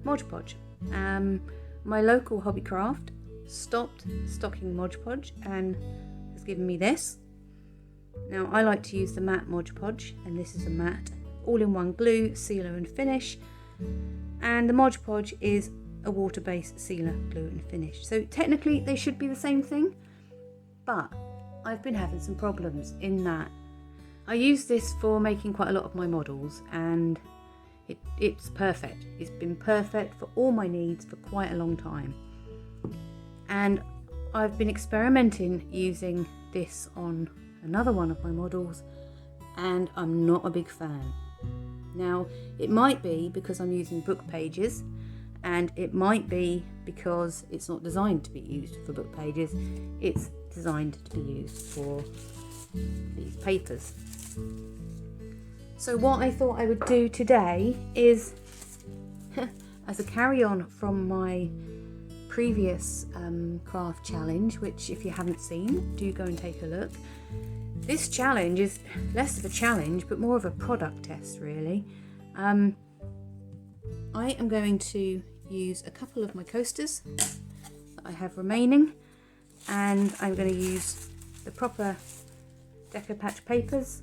Mod Podge. My local Hobbycraft stopped stocking Mod Podge and has given me this. Now I like to use the matte Mod Podge, and this is a matte all-in-one glue, sealer and finish, and the Mod Podge is a water-based sealer, glue and finish. So technically they should be the same thing, but I've been having some problems in that I use this for making quite a lot of my models, and it's perfect. It's been perfect for all my needs for quite a long time. And I've been experimenting using this on another one of my models, and I'm not a big fan. Now, it might be because I'm using book pages, and it might be because it's not designed to be used for book pages. It's designed to be used for these papers. So what I thought I would do today is, as a carry-on from my previous craft challenge, which if you haven't seen, do go and take a look. This challenge is less of a challenge but more of a product test, really. I am going to use a couple of my coasters that I have remaining, and I'm going to use the proper Decopauge papers,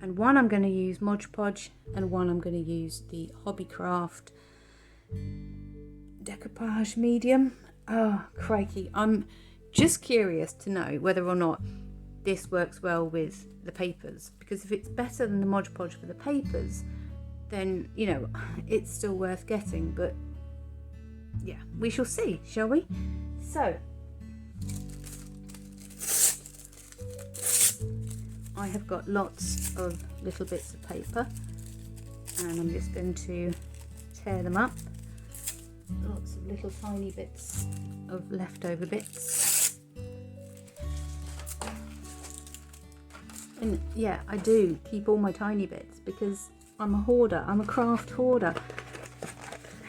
and one I'm going to use Mod Podge, and one I'm going to use the Hobbycraft Decopauge medium. Oh crikey, I'm just curious to know whether or not this works well with the papers, because if it's better than the Mod Podge for the papers, then you know it's still worth getting. But yeah, we shall see, shall we? So I have got lots of little bits of paper, and I'm just going to tear them up. Lots of little tiny bits of leftover bits. And yeah, I do keep all my tiny bits because I'm a hoarder. I'm a craft hoarder.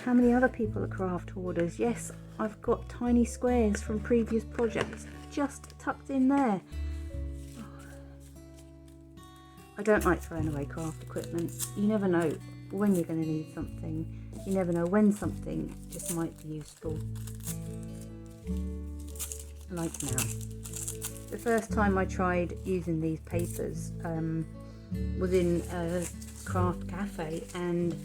How many other people are craft hoarders? Yes, I've got tiny squares from previous projects just tucked in there. I don't like throwing away craft equipment. You never know when you're going to need something. You never know when something just might be useful. Like now. The first time I tried using these papers was in a craft cafe, and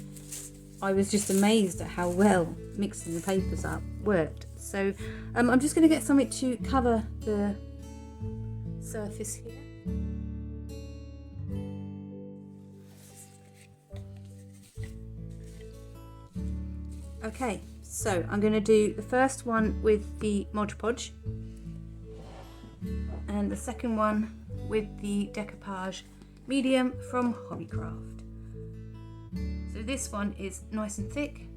I was just amazed at how well mixing the papers up worked. So I'm just going to get something to cover the surface here. Okay, so I'm going to do the first one with the Mod Podge and the second one with the Decopauge medium from Hobbycraft. So this one is nice and thick.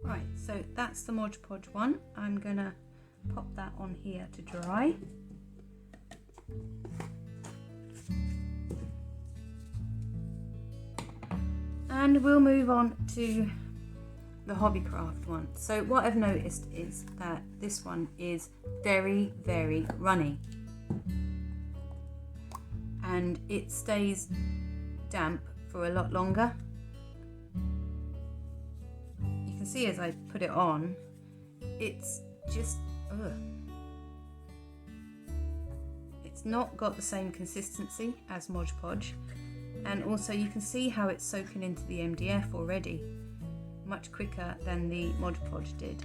Right, so that's the Mod Podge one. I'm going to pop that on here to dry. And we'll move on to the Hobbycraft one. So what I've noticed is that this one is very, very runny. And it stays damp for a lot longer. You can see as I put it on, it's just, ugh. It's not got the same consistency as Mod Podge, and also you can see how it's soaking into the MDF already, much quicker than the Mod Podge did.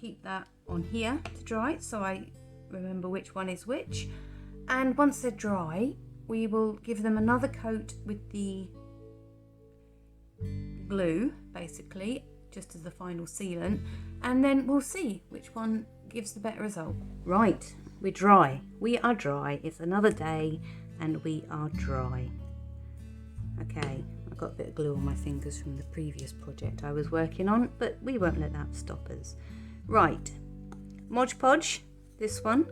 Keep that on here to dry so I remember which one is which, and once they're dry we will give them another coat with the glue, basically just as the final sealant, and then we'll see which one gives the better result. Right, we're dry. We are dry. It's another day and we are dry. Okay, I've got a bit of glue on my fingers from the previous project I was working on, but we won't let that stop us. Right, Mod Podge, this one.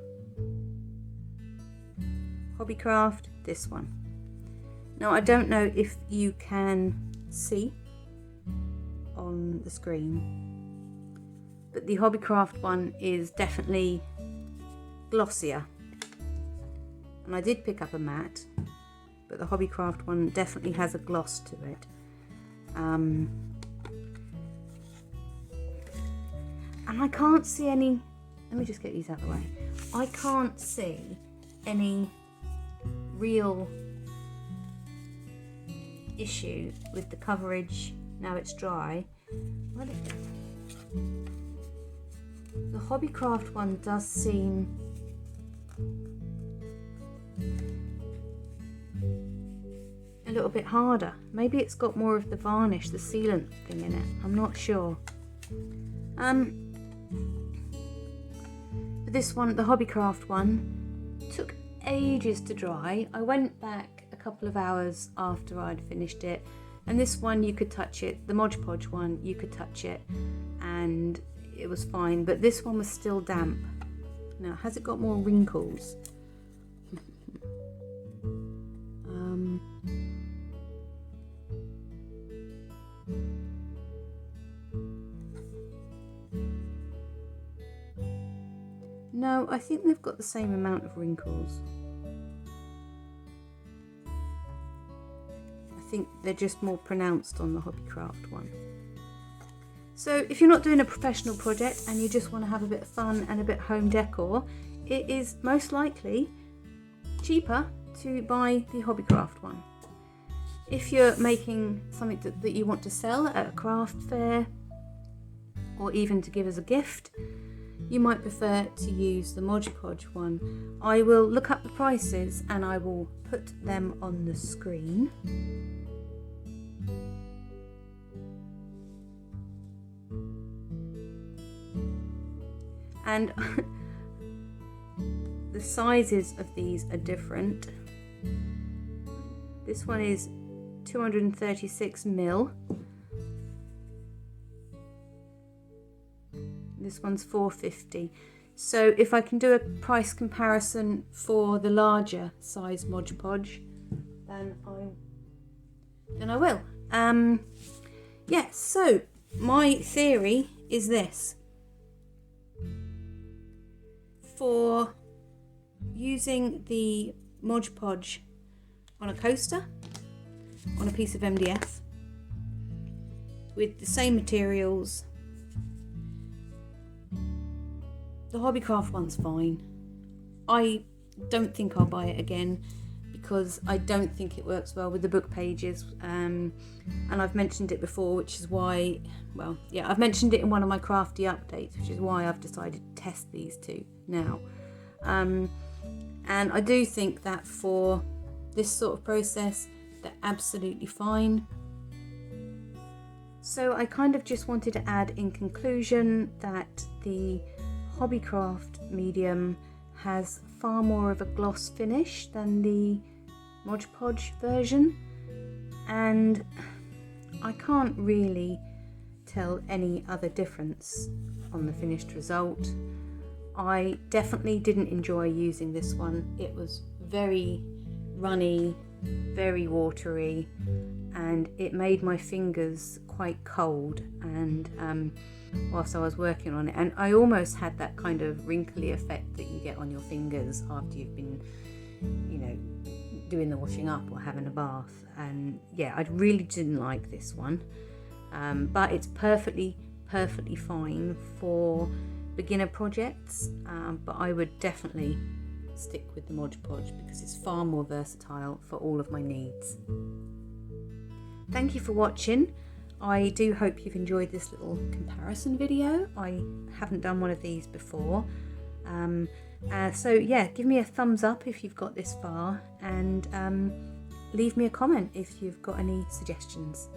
Hobbycraft, this one. Now I don't know if you can see on the screen, but the Hobbycraft one is definitely glossier. And I did pick up a matte, but the Hobbycraft one definitely has a gloss to it. And I can't see any, let me just get these out of the way. I can't see any real issue with the coverage now it's dry. Where'd it go? The Hobbycraft one does seem a little bit harder. Maybe it's got more of the varnish, the sealant thing in it. I'm not sure. This one, the Hobbycraft one, took ages to dry. I went back a couple of hours after I'd finished it, and this one you could touch it, the Mod Podge one you could touch it and it was fine, but this one was still damp. Now has it got more wrinkles? No, I think they've got the same amount of wrinkles. I think they're just more pronounced on the Hobbycraft one. So if you're not doing a professional project and you just want to have a bit of fun and a bit of home decor, it is most likely cheaper to buy the Hobbycraft one. If you're making something that you want to sell at a craft fair or even to give as a gift, you might prefer to use the Mod Podge one. I will look up the prices and I will put them on the screen. and the sizes of these are different. This one is 236mm. This one's 450. So if I can do a price comparison for the larger size Mod Podge, then I will. Yeah, so my theory is this. For using the Mod Podge on a coaster, on a piece of MDF, with the same materials, the Hobbycraft one's fine. I don't think I'll buy it again because I don't think it works well with the book pages, and I've mentioned it before, which is why, well, yeah, I've mentioned it in one of my crafty updates, which is why I've decided to test these two now. And I do think that for this sort of process, they're absolutely fine. So I kind of just wanted to add in conclusion that the Hobbycraft medium has far more of a gloss finish than the Mod Podge version, and I can't really tell any other difference on the finished result. I definitely didn't enjoy using this one. It was very runny, very watery, and it made my fingers quite cold, and whilst I was working on it, and I almost had that kind of wrinkly effect that you get on your fingers after you've been, you know, doing the washing up or having a bath. And yeah, I really didn't like this one, but it's perfectly fine for beginner projects, but I would definitely stick with the Mod Podge because it's far more versatile for all of my needs. Thank you for watching. I do hope you've enjoyed this little comparison video. I haven't done one of these before. So yeah, give me a thumbs up if you've got this far, and leave me a comment if you've got any suggestions.